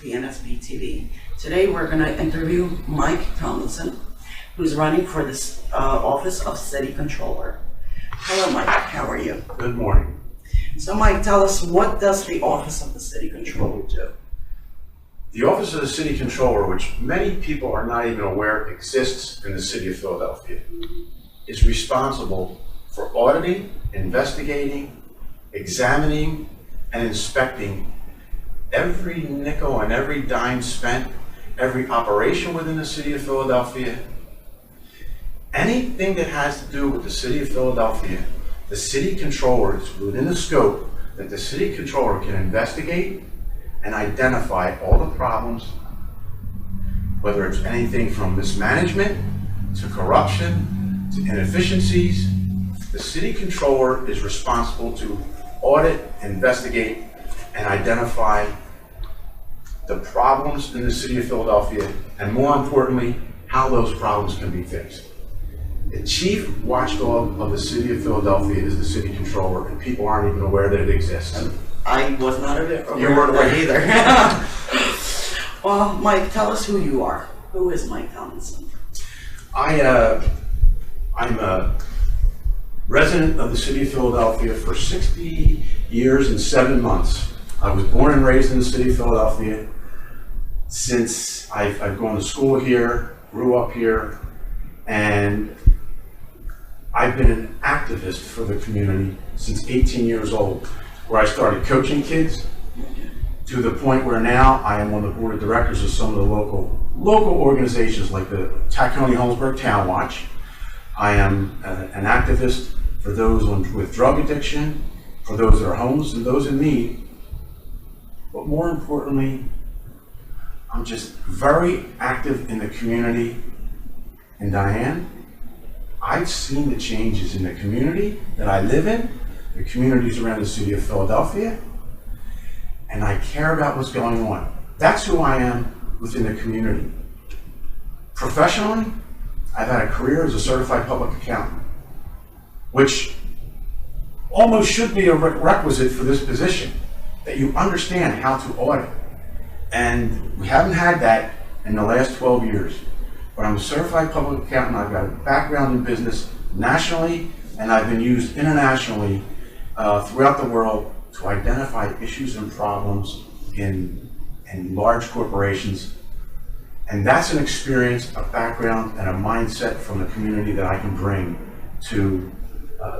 PNSBTV. Today we're going to interview Mike Tomlinson, who's running for this office of City Controller. Hello Mike, how are you? Good morning. So Mike, tell us, what does the office of the City Controller do? The Office of the City Controller, which many people are not even aware exists in the City of Philadelphia, is responsible for auditing, investigating, examining, and inspecting every nickel and every dime spent, every operation within the City of Philadelphia. Anything that has to do with the City of Philadelphia, the City Controller is within the scope that the City Controller can investigate and identify all the problems, whether it's anything from mismanagement to corruption to inefficiencies. The City Controller is responsible to audit, investigate, and identify the problems in the City of Philadelphia, and more importantly, how those problems can be fixed. The chief watchdog of the City of Philadelphia is the City Controller, and people aren't even aware that it exists. I was not aware You weren't of that either. Well, Mike, tell us who you are. Who is Mike Tomlinson? I'm a resident of the City of Philadelphia for 60 years and 7 months. I was born and raised in the City of Philadelphia. Since I've gone to school here, grew up here, and I've been an activist for the community since 18 years old, where I started coaching kids to the point where now I am on the board of directors of some of the local organizations like the Tacony-Holmesburg Town Watch. I am an activist for those with drug addiction, for those that are homeless and those in need. But more importantly, I'm just very active in the community. And Diane, I've seen the changes in the community that I live in, the communities around the City of Philadelphia, and I care about what's going on. That's who I am within the community. Professionally, I've had a career as a certified public accountant, which almost should be a requisite for this position, that you understand how to audit. And we haven't had that in the last 12 years. But I'm a certified public accountant. I've got a background in business nationally, and I've been used internationally throughout the world to identify issues and problems in large corporations. And that's an experience, a background, and a mindset from the community that I can bring to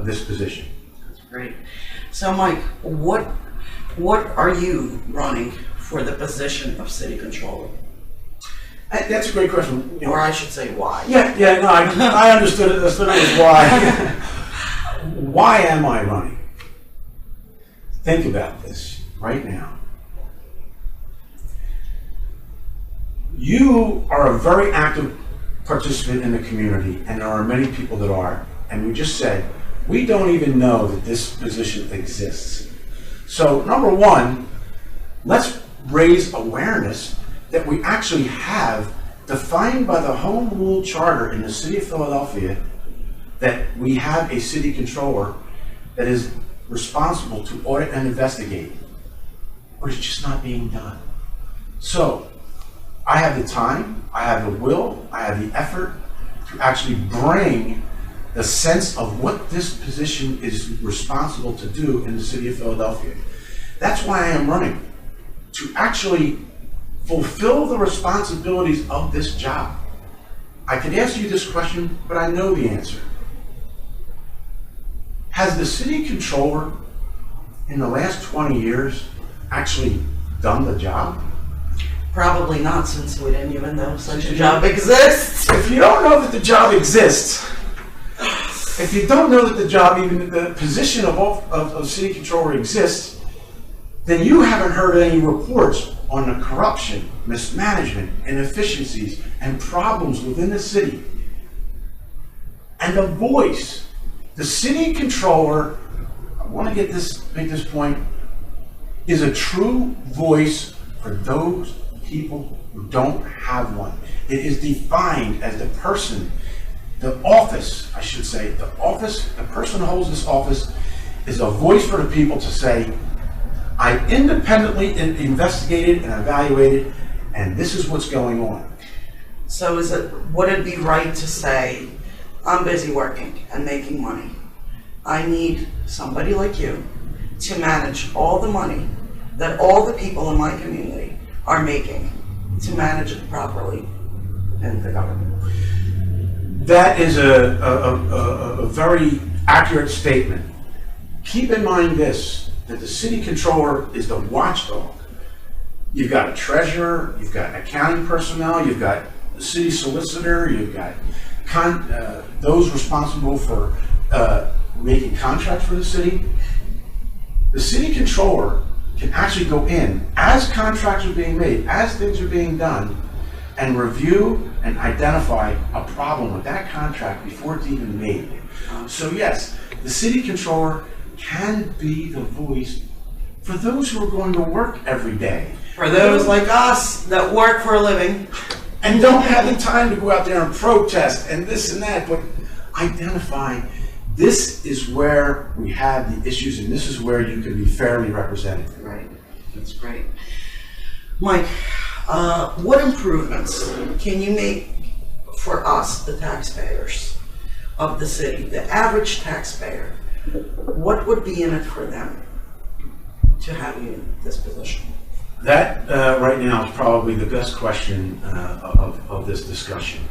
this position. That's great. So Mike, what are you running for the position of City Controller? That's a great question. Or I should say, why? Yeah, no, I understood it. Understood it was why. Why am I running? Think about this right now. You are a very active participant in the community, and there are many people that are. And we just said, we don't even know that this position exists. So, number one, let's raise awareness that we actually have, defined by the Home Rule Charter in the City of Philadelphia, that we have a City Controller that is responsible to audit and investigate, but it's just not being done. So, I have the time, I have the will, I have the effort to actually bring the sense of what this position is responsible to do in the City of Philadelphia. That's why I am running, to actually fulfill the responsibilities of this job. I could ask you this question, but I know the answer. Has the City Controller in the last 20 years actually done the job? Probably not, since we didn't even know such a job exists. If you don't know that the job exists, if you don't know that the job, even the position of City Controller exists, then you haven't heard any reports on the corruption, mismanagement, inefficiencies, and problems within the city. And the voice, the City Controller, I want to make this point, is a true voice for those people who don't have one. It is defined as the person, the office, I should say, the person who holds this office is a voice for the people to say, I independently investigated and evaluated, and this is what's going on. So would it be right to say, I'm busy working and making money. I need somebody like you to manage all the money that all the people in my community are making, to manage it properly in the government? That is a very accurate statement. Keep in mind this, that the city controller is the watchdog. You've got a treasurer, you've got accounting personnel, you've got the city solicitor, you've got those responsible for making contracts for the city. The city controller can actually go in as contracts are being made, as things are being done, and review and identify a problem with that contract before it's even made. So yes, the city controller can be the voice for those who are going to work every day. For those like us that work for a living. And don't have the time to go out there and protest and this and that, but identify this is where we have the issues and this is where you can be fairly represented. Right, that's great. Mike, what improvements can you make for us, the taxpayers of the city, the average taxpayer? What would be in it for them to have you in this position? That right now is probably the best question of this discussion.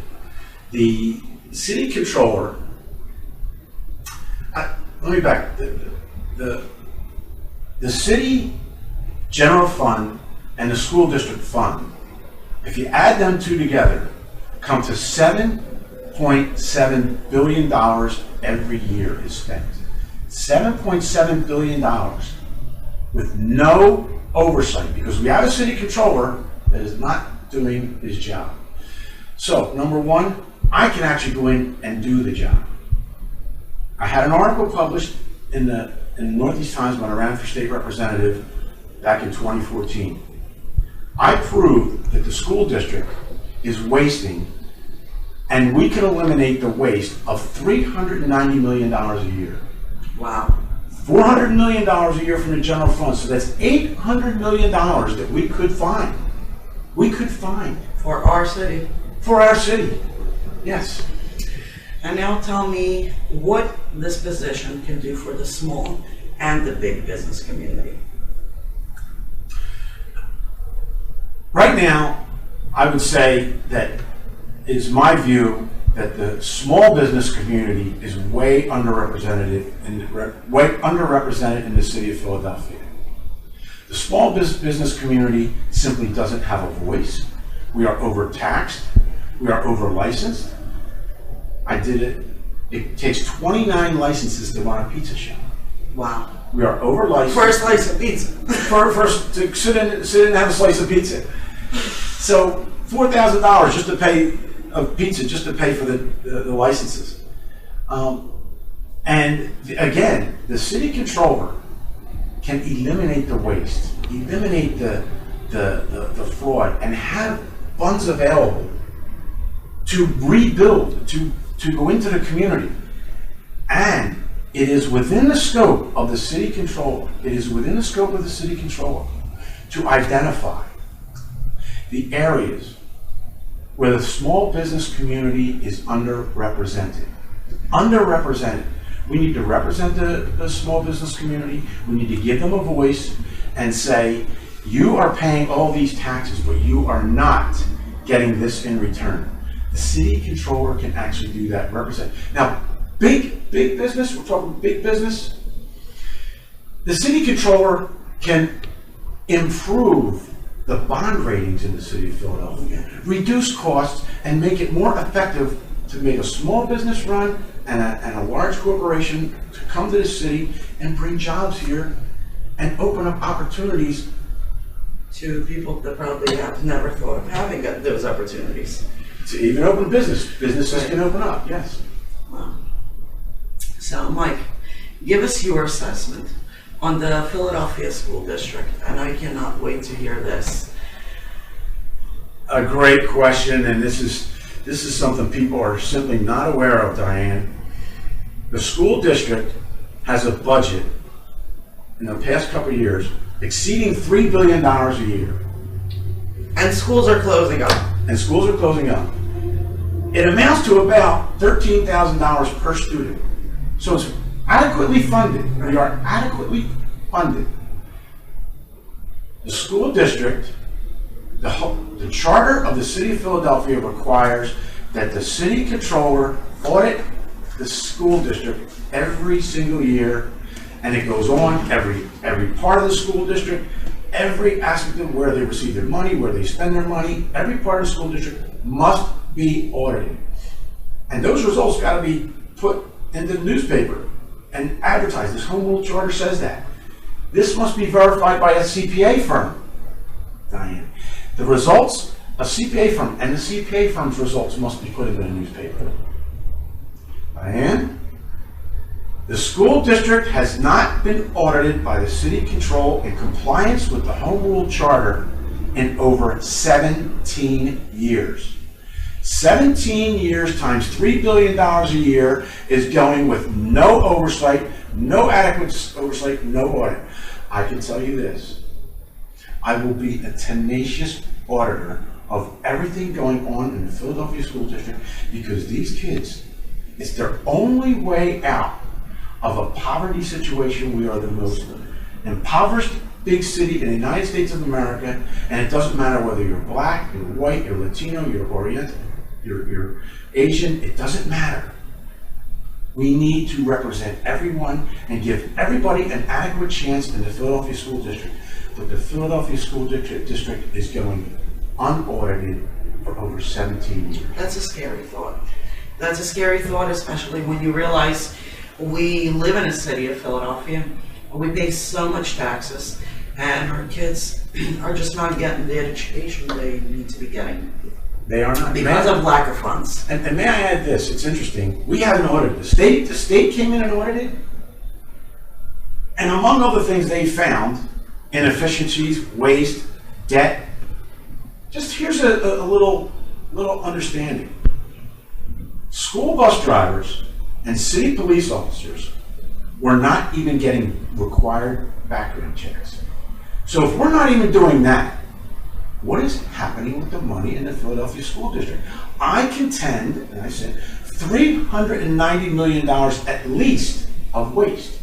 The city controller, let me back, the city general fund and the school district fund, if you add them two together, come to $7.7 billion every year is spent. $7.7 billion with no oversight, because we have a city controller that is not doing his job. So, number one, I can actually go in and do the job. I had an article published in the Northeast Times when I ran for state representative back in 2014. I proved that the school district is wasting, and we could eliminate the waste of $390 million a year. Wow. $400 million a year from the general fund, so that's $800 million that we could find. We could find. For our city. For our city, yes. And now tell me what this position can do for the small and the big business community. Right now, I would say that it is my view that the small business community is way underrepresented in the city of Philadelphia. The small business community simply doesn't have a voice. We are overtaxed. We are over-licensed. It takes 29 licenses to run a pizza shop. Wow. We are over-licensed. For a slice of pizza. First to sit in and have a slice of pizza. So $4,000 just to pay of pizza, just to pay for the licenses. And again, the city controller can eliminate the waste, eliminate the fraud, and have funds available to rebuild, to go into the community. And it is within the scope of the city controller, to identify the areas where the small business community is underrepresented. We need to represent the small business community. We need to give them a voice and say, you are paying all these taxes, but you are not getting this in return. The city controller can actually do that, represent. Now, big business, we're talking big business. The city controller can improve the bond ratings in the city of Philadelphia, reduce costs, and make it more effective to make a small business run and a large corporation to come to the city and bring jobs here and open up opportunities to people that probably have never thought of having those opportunities. To even open businesses can open up, yes. Wow. So, Mike, give us your assessment on the Philadelphia School District, and I cannot wait to hear this. A great question, and this is something people are simply not aware of, Diane. The school district has a budget in the past couple of years exceeding $3 billion a year. And schools are closing up. And schools are closing up. It amounts to about $13,000 per student. So it's adequately funded. We are adequately funded. The school district, the charter of the city of Philadelphia requires that the city controller audit the school district every single year, and it goes on every part of the school district, every aspect of where they receive their money, where they spend their money, every part of the school district must be audited. And those results got to be put in the newspaper and advertised. This home rule charter says that. This must be verified by a CPA firm, Diane. The results, a CPA firm, and the CPA firm's results must be put in the newspaper. Diane? The school district has not been audited by the city control in compliance with the home rule charter in over 17 years. 17 years times $3 billion a year is going with no oversight, no adequate oversight, no audit. I can tell you this. I will be a tenacious auditor of everything going on in the Philadelphia School District, because these kids, it's their only way out of a poverty situation. We are the most impoverished big city in the United States of America, and it doesn't matter whether you're black, you're white, you're Latino, you're Oriental, you're Asian, it doesn't matter. We need to represent everyone and give everybody an adequate chance in the Philadelphia School District. But the Philadelphia School District is going unaudited for over 17 years. That's a scary thought. That's a scary thought, especially when you realize we live in a city of Philadelphia. We pay so much taxes, and our kids are just not getting the education they need to be getting. They are not. Because of lack of funds. And may I add this? It's interesting. We haven't audited. The state came in and audited, and among other things they found inefficiencies, waste, debt. Just here's a little understanding. School bus drivers and city police officers were not even getting required background checks. So if we're not even doing that, what is happening with the money in the Philadelphia School District? I contend, and I said, $390 million at least of waste.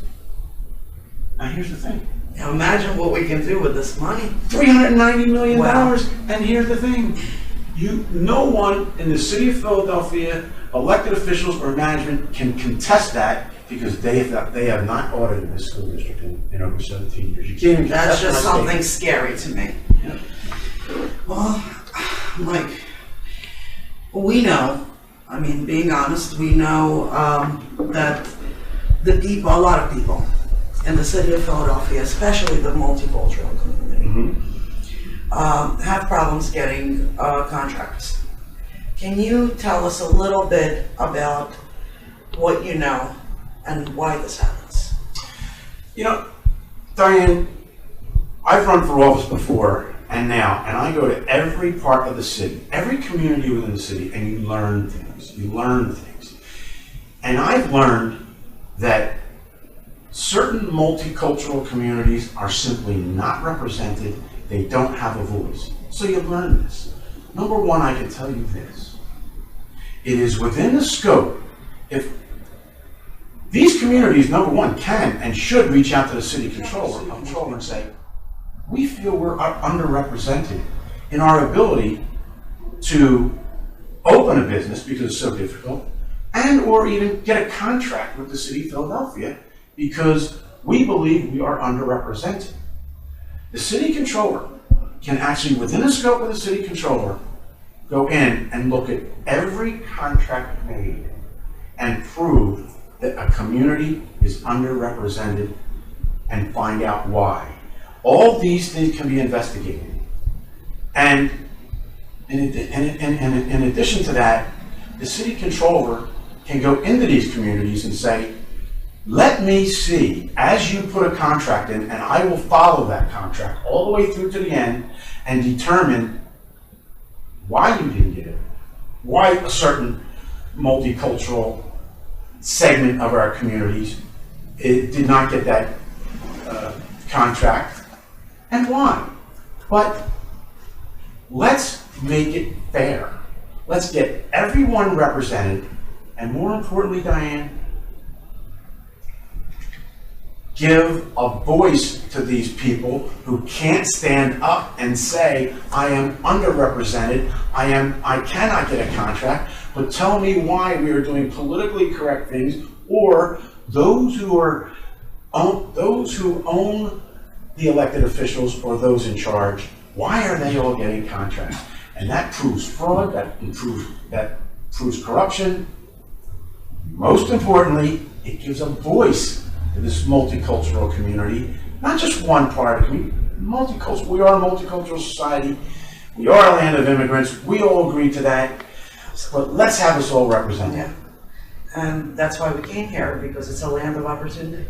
Now here's the thing. Now imagine what we can do with this money. $390 million, wow. And here's the thing. No one in the city of Philadelphia, elected officials or management, can contest that, because they have not audited this school district in over 17 years. You can't even That's just something scary to me. Yeah. Well, Mike, we know, I mean, being honest, we know that a lot of people in the city of Philadelphia, especially the multicultural community, have problems getting contracts. Can you tell us a little bit about what you know and why this happens? You know, Diane, I've run for office before and now, and I go to every part of the city, every community within the city, and you learn things. You learn things. And I've learned that certain multicultural communities are simply not represented. They don't have a voice. So you learn this. Number one, I can tell you this. It is within the scope. If these communities, number one, can and should reach out to the city controller and say, we feel we're underrepresented in our ability to open a business because it's so difficult, and or even get a contract with the city of Philadelphia because we believe we are underrepresented. The city controller can actually, within the scope of the city controller, go in and look at every contract made and prove that a community is underrepresented and find out why. All these things can be investigated. And in addition to that, the city controller can go into these communities and say, let me see, as you put a contract in, and I will follow that contract all the way through to the end and determine why you didn't get it, why a certain multicultural segment of our communities did not get that contract, and why. But let's make it fair. Let's get everyone represented, and more importantly, Diane, give a voice to these people who can't stand up and say, I am underrepresented, I cannot get a contract, but tell me why we are doing politically correct things, or those who own the elected officials or those in charge, why are they all getting contracts? And that proves fraud, that proves corruption. Most importantly, it gives a voice to this multicultural community, not just one part of the community, multicultural. We are a multicultural society. We are a land of immigrants. We all agree to that. But let's have us all represented. Yeah. And that's why we came here, because it's a land of opportunity.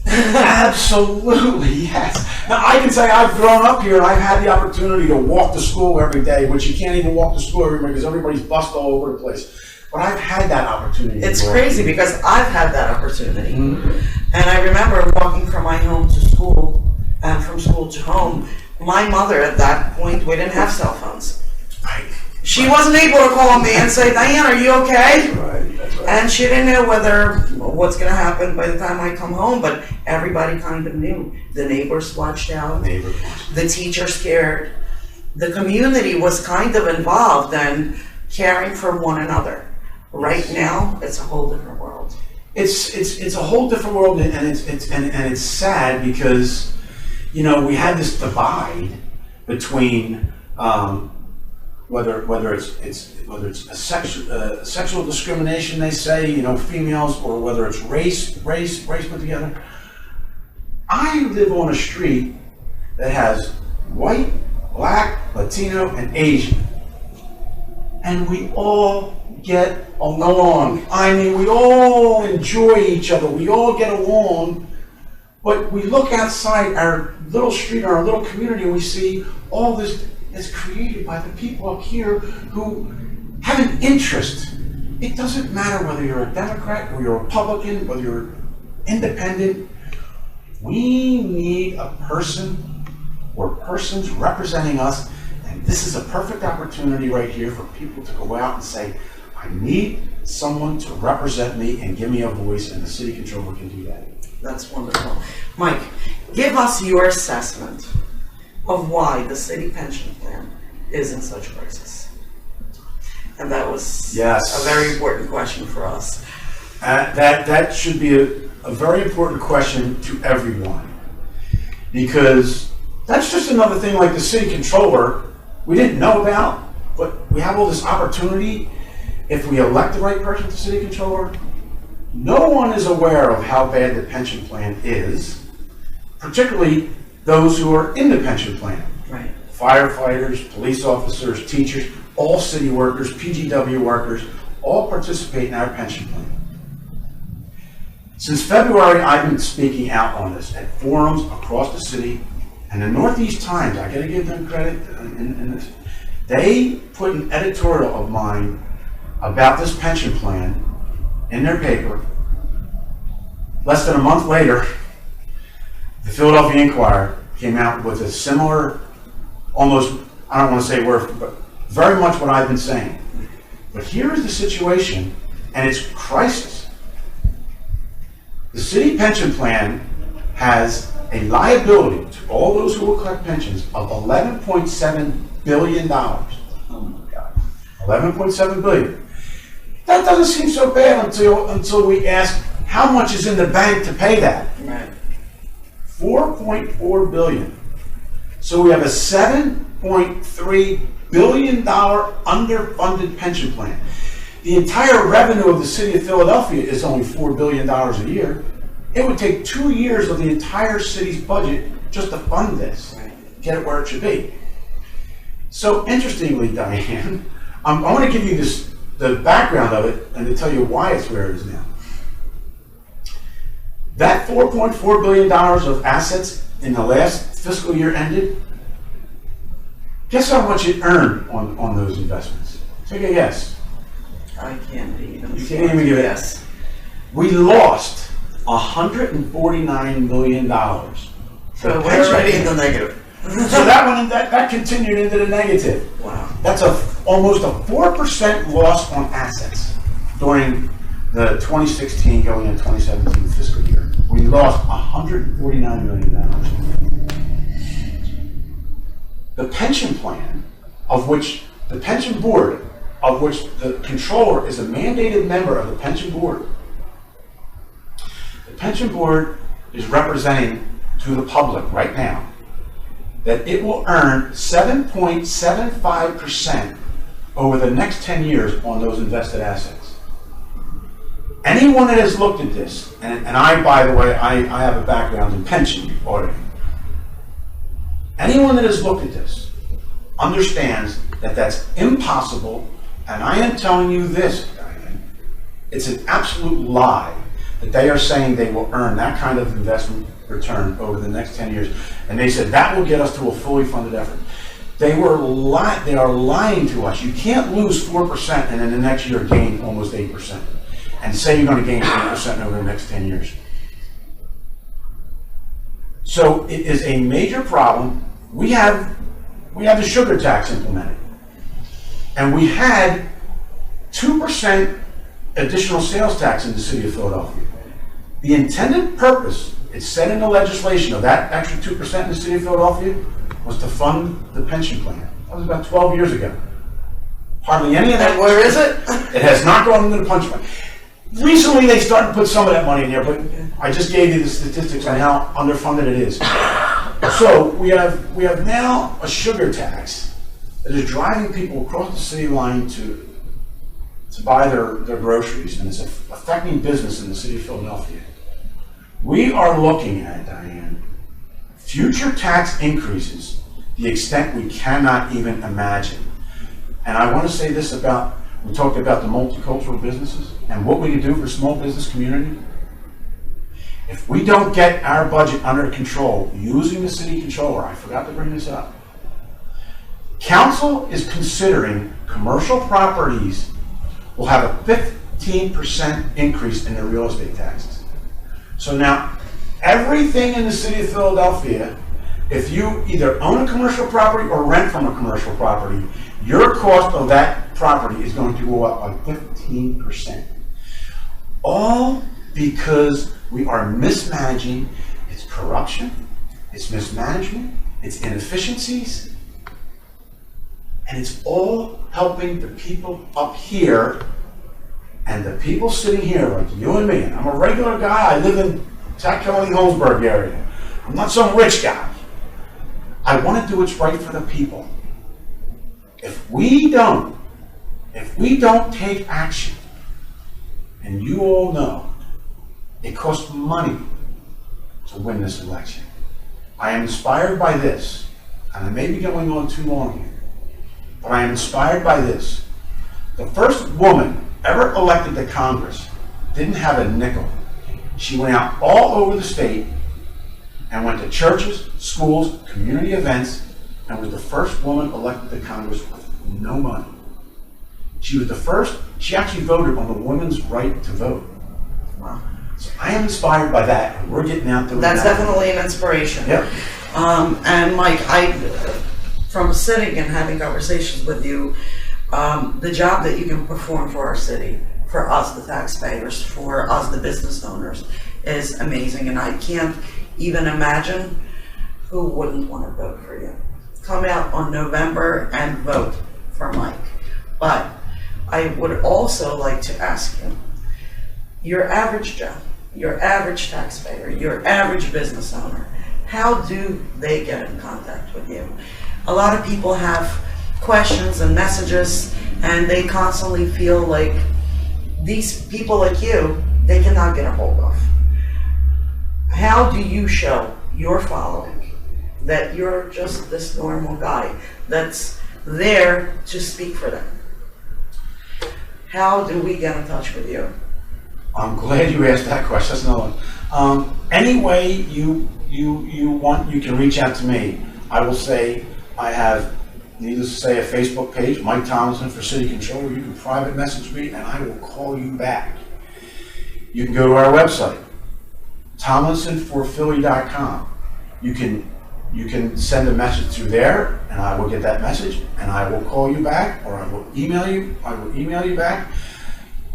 Absolutely, yes. Now, I can say I've grown up here and I've had the opportunity to walk to school every day, which you can't even walk to school every day because everybody's bussed all over the place. But I've had that opportunity. It's crazy because I've had that opportunity. Mm-hmm. And I remember walking from my home to school and from school to home. My mother, at that point, we didn't have cell phones. Right. She wasn't able to call me and say, Diane, are you okay? Right, that's right. And she didn't know what's going to happen by the time I come home, but everybody kind of knew. The neighbors watched out. The teacher scared. The community was kind of involved and caring for one another. Right now, it's a whole different world. It's a whole different world, and it's sad because, you know, we had this divide between whether it's a sexual discrimination, they say, you know, females, or whether it's race put together. I live on a street that has white, black, Latino, and Asian, and we all get along. I mean, we all enjoy each other. We all get along. But we look outside our little street, our little community, and we see all this is created by the people up here who have an interest. It doesn't matter whether you're a Democrat or you're a Republican, whether you're independent. We need a person or persons representing us, and this is a perfect opportunity right here for people to go out and say, I need someone to represent me and give me a voice, and the city controller can do that. That's wonderful. Mike, give us your assessment of why the city pension plan is in such crisis. And that was a very important question for us. That should be a very important question to everyone, because that's just another thing like the city controller we didn't know about, but we have all this opportunity. If we elect the right person to city controller, no one is aware of how bad the pension plan is, particularly those who are in the pension plan. Right. Firefighters, police officers, teachers, all city workers, PGW workers, all participate in our pension plan. Since February, I've been speaking out on this at forums across the city, and the Northeast Times, I gotta give them credit in this, they put an editorial of mine about this pension plan in their paper. Less than a month later, the Philadelphia Inquirer came out with a similar, almost, I don't want to say word, but very much what I've been saying. But here is the situation, and it's crisis. The city pension plan has a liability to all those who will collect pensions of $11.7 billion. Oh my God. $11.7 billion. That doesn't seem so bad until we ask how much is in the bank to pay that. Right. $4.4 billion. So we have a $7.3 billion underfunded pension plan. The entire revenue of the city of Philadelphia is only $4 billion a year. It would take 2 years of the entire city's budget just to fund this, get it where it should be. So interestingly, Diane, I want to give you the background of it and to tell you why it's where it is now. That $4.4 billion of assets in the last fiscal year ended, guess how much it earned on those investments? Take a guess. I can't even. You can't even give it. We lost $149 million So we're already in the negative. So that continued into the negative. Wow. That's almost a 4% loss on assets during the 2016 going into 2017 fiscal year. We lost $149 million. The pension plan, of which the pension board, of which the controller is a mandated member of the pension board. The pension board is representing to the public right now that it will earn 7.75% over the next 10 years on those invested assets. Anyone that has looked at this, and I, by the way, I have a background in pension auditing. Anyone that has looked at this understands that that's impossible, and I am telling you this, Diane, it's an absolute lie that they are saying they will earn that kind of investment return over the next 10 years. And they said that will get us to a fully funded effort. They are lying to us. You can't lose 4% and then the next year gain almost 8% and say you're going to gain 8% over the next 10 years. So it is a major problem. We have the sugar tax implemented. And we had 2% additional sales tax in the city of Philadelphia. The intended purpose, it's said in the legislation, of that extra 2% in the city of Philadelphia was to fund the pension plan. That was about 12 years ago. Hardly any of that. And where is it? It has not gone into the pension plan. Recently, they started to put some of that money in there, but I just gave you the statistics on how underfunded it is. So we have now a sugar tax that is driving people across the city line to buy their groceries, and it's affecting business in the city of Philadelphia. We are looking at, Diane, future tax increases, the extent we cannot even imagine. And I want to say this about, we talked about the multicultural businesses and what we can do for the small business community. If we don't get our budget under control using the city controller, I forgot to bring this up, council is considering commercial properties will have a 15% increase in their real estate taxes. So now, everything in the city of Philadelphia, if you either own a commercial property or rent from a commercial property, your cost of that property is going to go up by 15%. All because we are mismanaging. It's corruption, it's mismanagement, it's inefficiencies, and it's all helping the people up here and the people sitting here like you and me. And I'm a regular guy. I live in Tack-Kelly-Holmesburg area. I'm not some rich guy. I want to do what's right for the people. If we don't take action, and you all know it costs money to win this election. I am inspired by this, and I may be going on too long here, but I am inspired by this. The first woman ever elected to Congress didn't have a nickel. She went out all over the state and went to churches, schools, community events, and was the first woman elected to Congress with no money. She was the first, she actually voted on the women's right to vote. Wow. So I am inspired by that. We're getting out there. That's definitely an inspiration. Yep. And Mike, from sitting and having conversations with you, the job that you can perform for our city, for us, the taxpayers, for us, the business owners, is amazing. And I can't even imagine who wouldn't want to vote for you. Come out on November and vote for Mike. But I would also like to ask you, your average Joe, your average taxpayer, your average business owner, how do they get in contact with you? A lot of people have questions and messages, and they constantly feel like these people like you, they cannot get a hold of. How do you show your following that you're just this normal guy that's there to speak for them? How do we get in touch with you? I'm glad you asked that question. That's another one. Any way you want, you can reach out to me. I will say I have, needless to say, a Facebook page, Mike Tomlinson for City Controller. You can private message me and I will call you back. You can go to our website, tomlinsonforphilly.com. you can send a message through there, and I will get that message, and I will call you back, or I will email you. I will email you back.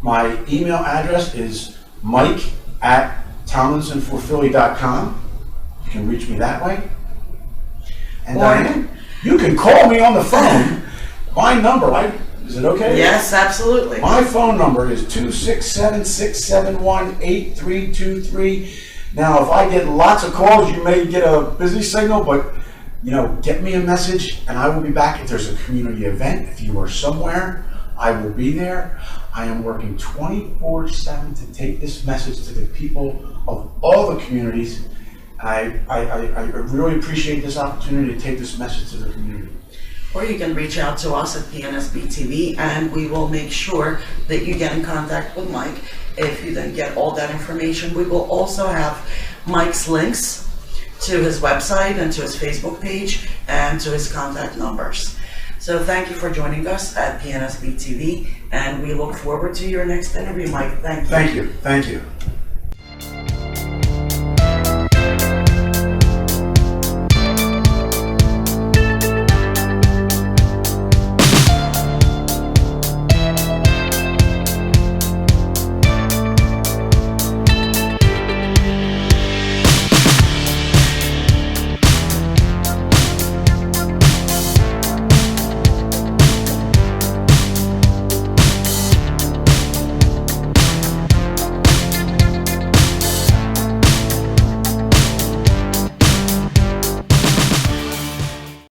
My email address is mike@tomlinsonforphilly.com. You can reach me that way. And Diane, you can call me on the phone. My number, is it okay? Yes, absolutely. My phone number is 267-671-8323. Now, if I get lots of calls, you may get a busy signal, but get me a message and I will be back. If there's a community event, if you are somewhere, I will be there. I am working 24/7 to take this message to the people of all the communities. I really appreciate this opportunity to take this message to the community. Or you can reach out to us at PNSBTV, and we will make sure that you get in contact with Mike. If you then get all that information, we will also have Mike's links to his website and to his Facebook page and to his contact numbers. So thank you for joining us at PNSBTV, and we look forward to your next interview, Mike. Thank you. Thank you.